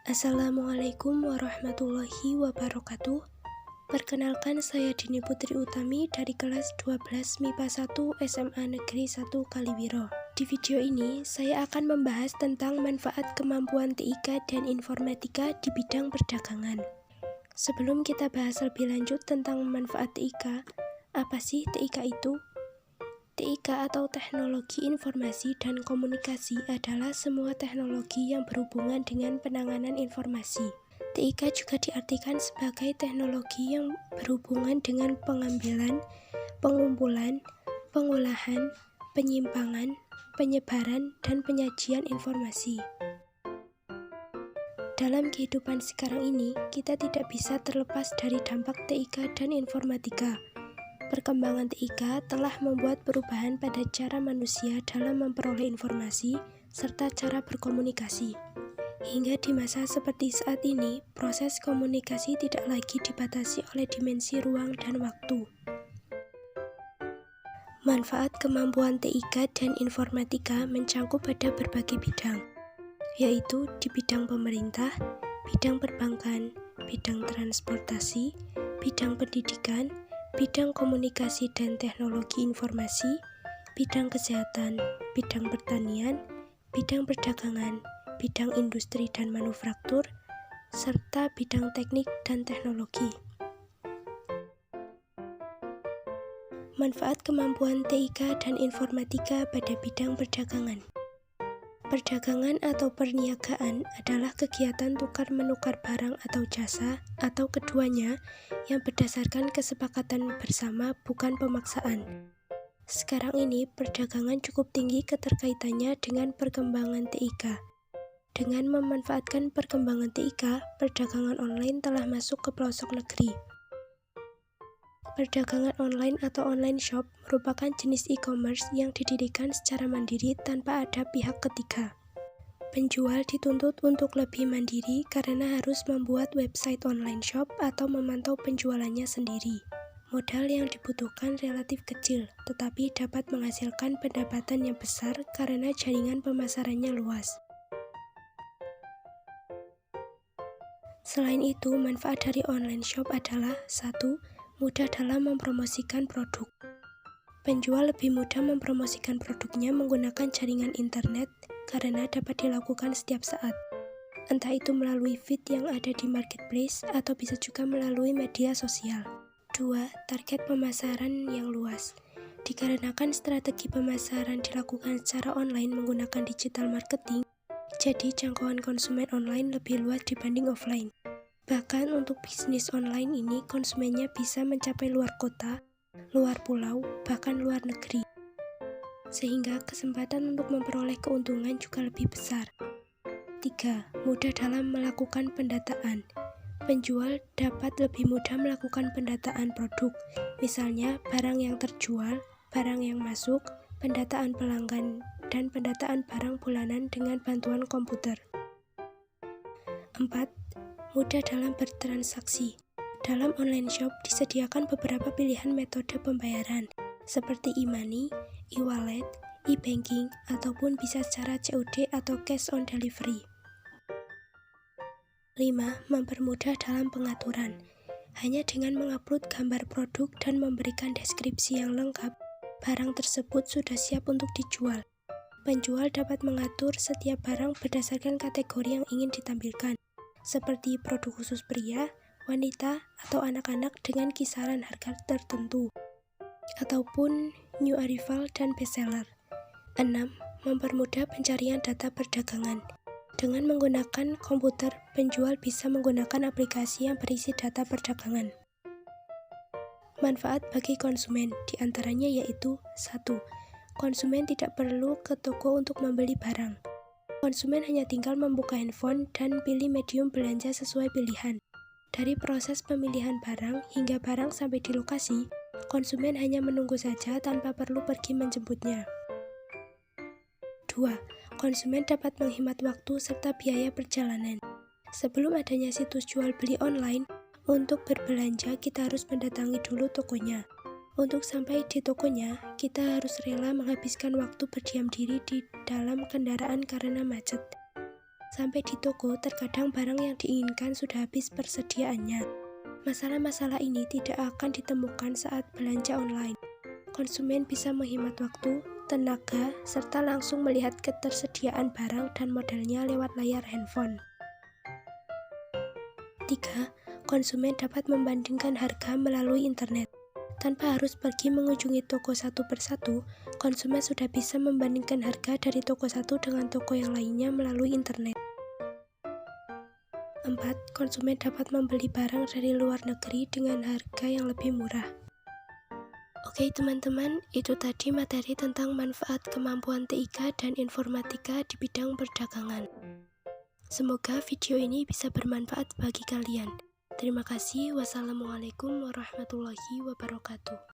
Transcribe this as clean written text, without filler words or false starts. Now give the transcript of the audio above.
Assalamualaikum warahmatullahi wabarakatuh. Perkenalkan, saya Dini Putri Utami dari kelas 12 MIPA 1 SMA Negeri 1 Kaliwiro. Di video ini, saya akan membahas tentang manfaat kemampuan TIK dan informatika di bidang perdagangan. Sebelum kita bahas lebih lanjut tentang manfaat TIK, apa sih TIK itu? TIK atau Teknologi Informasi dan Komunikasi adalah semua teknologi yang berhubungan dengan penanganan informasi. TIK juga diartikan sebagai teknologi yang berhubungan dengan pengambilan, pengumpulan, pengolahan, penyimpangan, penyebaran, dan penyajian informasi. Dalam kehidupan sekarang ini, kita tidak bisa terlepas dari dampak TIK dan informatika. Perkembangan TIK telah membuat perubahan pada cara manusia dalam memperoleh informasi serta cara berkomunikasi. Hingga di masa seperti saat ini, proses komunikasi tidak lagi dibatasi oleh dimensi ruang dan waktu. Manfaat kemampuan TIK dan informatika mencangkup pada berbagai bidang, yaitu di bidang pemerintah, bidang perbankan, bidang transportasi, bidang pendidikan, bidang komunikasi dan teknologi informasi, bidang kesehatan, bidang pertanian, bidang perdagangan, bidang industri dan manufaktur, serta bidang teknik dan teknologi. Manfaat kemampuan TIK dan informatika pada bidang perdagangan. Perdagangan atau perniagaan adalah kegiatan tukar-menukar barang atau jasa, atau keduanya, yang berdasarkan kesepakatan bersama, bukan pemaksaan. Sekarang ini, perdagangan cukup tinggi keterkaitannya dengan perkembangan TIK. Dengan memanfaatkan perkembangan TIK, perdagangan online telah masuk ke pelosok negeri. Perdagangan online atau online shop merupakan jenis e-commerce yang didirikan secara mandiri tanpa ada pihak ketiga. Penjual dituntut untuk lebih mandiri karena harus membuat website online shop atau memantau penjualannya sendiri. Modal yang dibutuhkan relatif kecil, tetapi dapat menghasilkan pendapatan yang besar karena jaringan pemasarannya luas. Selain itu, manfaat dari online shop adalah 1. Mudah dalam mempromosikan produk. Penjual lebih mudah mempromosikan produknya menggunakan jaringan internet karena dapat dilakukan setiap saat. Entah itu melalui feed yang ada di marketplace atau bisa juga melalui media sosial. 2. Target pemasaran yang luas. Dikarenakan strategi pemasaran dilakukan secara online menggunakan digital marketing, jadi jangkauan konsumen online lebih luas dibanding offline. Bahkan untuk bisnis online ini, konsumennya bisa mencapai luar kota, luar pulau, bahkan luar negeri. Sehingga kesempatan untuk memperoleh keuntungan juga lebih besar. 3. Mudah dalam melakukan pendataan. Penjual dapat lebih mudah melakukan pendataan produk, misalnya barang yang terjual, barang yang masuk, pendataan pelanggan, dan pendataan barang bulanan dengan bantuan komputer. 4. Mudah dalam bertransaksi. Dalam online shop disediakan beberapa pilihan metode pembayaran, seperti e-money, e-wallet, e-banking, ataupun bisa secara COD atau cash on delivery. 5. Mempermudah dalam pengaturan. Hanya dengan mengupload gambar produk dan memberikan deskripsi yang lengkap, barang tersebut sudah siap untuk dijual. Penjual dapat mengatur setiap barang berdasarkan kategori yang ingin ditampilkan, seperti produk khusus pria, wanita, atau anak-anak dengan kisaran harga tertentu, ataupun new arrival dan bestseller. 6. Mempermudah pencarian data perdagangan. Dengan menggunakan komputer, penjual bisa menggunakan aplikasi yang berisi data perdagangan. Manfaat bagi konsumen, diantaranya yaitu 1. Konsumen tidak perlu ke toko untuk membeli barang. Konsumen hanya tinggal membuka handphone dan pilih medium belanja sesuai pilihan. Dari proses pemilihan barang hingga barang sampai di lokasi, konsumen hanya menunggu saja tanpa perlu pergi menjemputnya. 2. Konsumen dapat menghemat waktu serta biaya perjalanan. Sebelum adanya situs jual beli online, untuk berbelanja kita harus mendatangi dulu tokonya. Untuk sampai di tokonya, kita harus rela menghabiskan waktu berdiam diri di dalam kendaraan karena macet. Sampai di toko, terkadang barang yang diinginkan sudah habis persediaannya. Masalah-masalah ini tidak akan ditemukan saat belanja online. Konsumen bisa menghemat waktu, tenaga, serta langsung melihat ketersediaan barang dan modelnya lewat layar handphone. 3. Konsumen dapat membandingkan harga melalui internet. Tanpa harus pergi mengunjungi toko satu persatu, konsumen sudah bisa membandingkan harga dari toko satu dengan toko yang lainnya melalui internet. 4. Konsumen dapat membeli barang dari luar negeri dengan harga yang lebih murah. Oke teman-teman, itu tadi materi tentang manfaat kemampuan TIK dan informatika di bidang perdagangan. Semoga video ini bisa bermanfaat bagi kalian. Terima kasih. Wassalamualaikum warahmatullahi wabarakatuh.